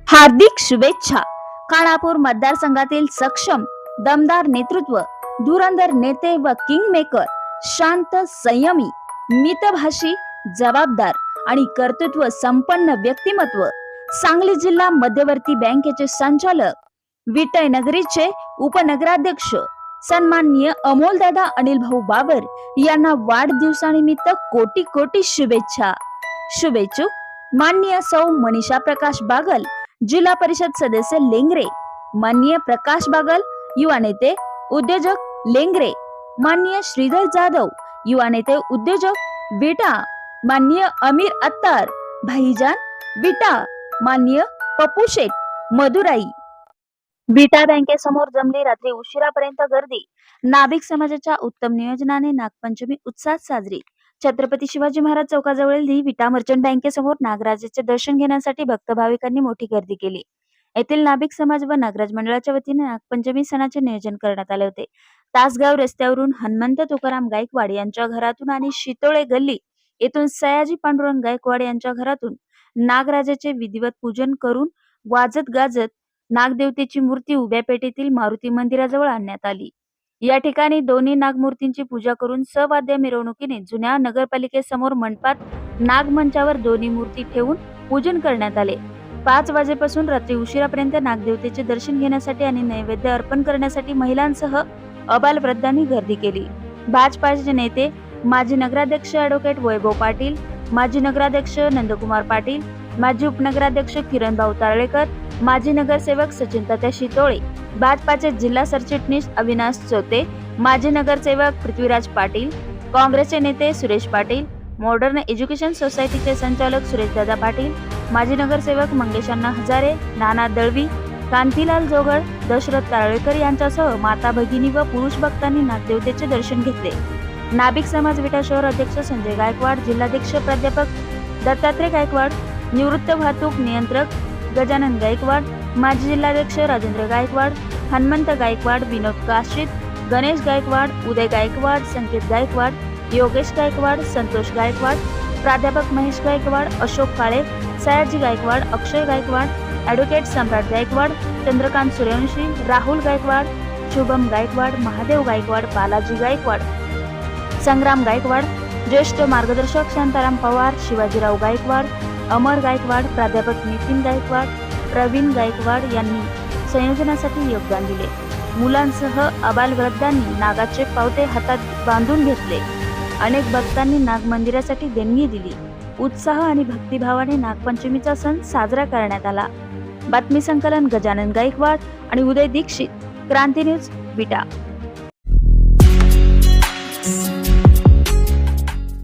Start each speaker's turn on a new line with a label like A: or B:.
A: हार्दिक शुभेच्छा. खानापूर मतदारसंघातील सक्षम दमदार नेतृत्व, धुरंधर नेते व किंग मेकर, शांत, संयमी, मितभाषी, जबाबदार आणि कर्तृत्व संपन्न व्यक्तिमत्व, सांगली जिल्हा मध्यवर्ती बँकेचे संचालक, विटय नगरीचे उपनगराध्यक्ष सन्माननीय अमोलदादा अनिल भाऊ बाबर यांना वाढदिवसानिमित्त कोटी कोटी शुभेच्छा. शुभेच्छुक माननीय सौ मनीषा प्रकाश बागल, जिल्हा परिषद सदस्य लेंगरे, माननीय प्रकाश बागल, युवा नेते उद्योजक लेंगरे, माननीय श्रीधर जाधव, युवा नेते उद्योजक विटा, माननीय अमीर अत्तार भाईजान विटा, माननीय पप्पू शेठ मदुराई. विटा बँकेसमोर जमली रात्री उशिरापर्यंत गर्दी. नाभिक समाजाच्या उत्तम नियोजनाने नागपंचमी उत्साहात साजरी. छत्रपती शिवाजी महाराज चौकाजवळील विटा मर्चंट बँकेसमोर नागराजाचे दर्शन घेण्यासाठी भक्त भाविकांनी मोठी गर्दी केली. येथील नाभिक समाज व नागराज मंडळाच्या वतीने नागपंचमी सणाचे नियोजन करण्यात आले होते. तासगाव रस्त्यावरून हनुमंत तुकाराम गायकवाड यांच्या घरातून आणि शितोळे गल्ली येथून सयाजी पांडुरंग गायकवाड यांच्या घरातून नागराजाचे विधिवत पूजन करून वाजत गाजत नागदेवतेची मूर्ती उभ्या पेठेतील मारुती मंदिराजवळ आणण्यात आली. या ठिकाणी दोन्ही नागमूर्तींची पूजा करून सवाद्य मिरवणुकीने जुन्या नगरपालिकेसमोर मंडपात नागमंचावर दोन्ही मूर्ती ठेवून पूजन करण्यात आले. 5 वाजेपासून रात्री उशिरापर्यंत नागदेवतेचे दर्शन घेण्यासाठी आणि नैवेद्य अर्पण करण्यासाठी महिलांसह अबालवृद्धांनी गर्दी केली. भाजपाचे नेते माजी नगराध्यक्ष ॲडव्होकेट वैभव पाटील, माजी नगराध्यक्ष नंदकुमार पाटील, माजी उपनगराध्यक्ष किरण भाऊ तारळेकर, माजी नगरसेवक सचिन तात्या शितोळे, भाजपाचे जिल्हा सरचिटणीस अविनाश चोते, माजी नगरसेवक पृथ्वीराज पाटील, काँग्रेसचे नेते सुरेश पाटील, मॉडर्न एज्युकेशन सोसायटीचे संचालक सुरेशदादा पाटील, माजी नगरसेवक मंगेशांना हजारे, नाना दळवी, कांतीलाल जोगळ, दशरथ तारळेकर यांच्यासह माता भगिनी व पुरुष भक्तांनी नागदेवतेचे दर्शन घेतले. नाभिक समाज विटा शहर अध्यक्ष संजय गायकवाड, जिल्हाध्यक्ष प्राध्यापक दत्तात्रय गायकवाड, निवृत्त वाहतूक नियंत्रक गजानन गायकवाड, माजी जिल्हाध्यक्ष राजेंद्र गायकवाड, हनुमंत गायकवाड, विनोद काशीद, गणेश गायकवाड, उदय गायकवाड, संकेत गायकवाड, योगेश गायकवाड, संतोष गायकवाड, प्राध्यापक महेश गायकवाड, अशोक काळे, सयाजी गायकवाड, अक्षय गायकवाड, ॲडव्होकेट सम्राट गायकवाड, चंद्रकांत सूर्यवंशी, राहुल गायकवाड, शुभम गायकवाड, महादेव गायकवाड, बालाजी गायकवाड, संग्राम गायकवाड, ज्येष्ठ मार्गदर्शक शांताराम पवार, शिवाजीराव गायकवाड, अमर गायकवाड, प्राध्यापक नितीन गायकवाड, प्रवीण गायकवाड यांनी संयोजनासाठी योगदान दिले. मुलांसह अबालवृद्धांनी नागाचे पावते हातात बांधून घेतले. अनेक भक्तांनी नाग मंदिरासाठी देणगी दिली. उत्साह आणि भक्तिभावाने नागपंचमीचा सण साजरा करण्यात आला. बातमी संकलन गजानन गायकवाड आणि उदय दीक्षित, क्रांती न्यूज विटा.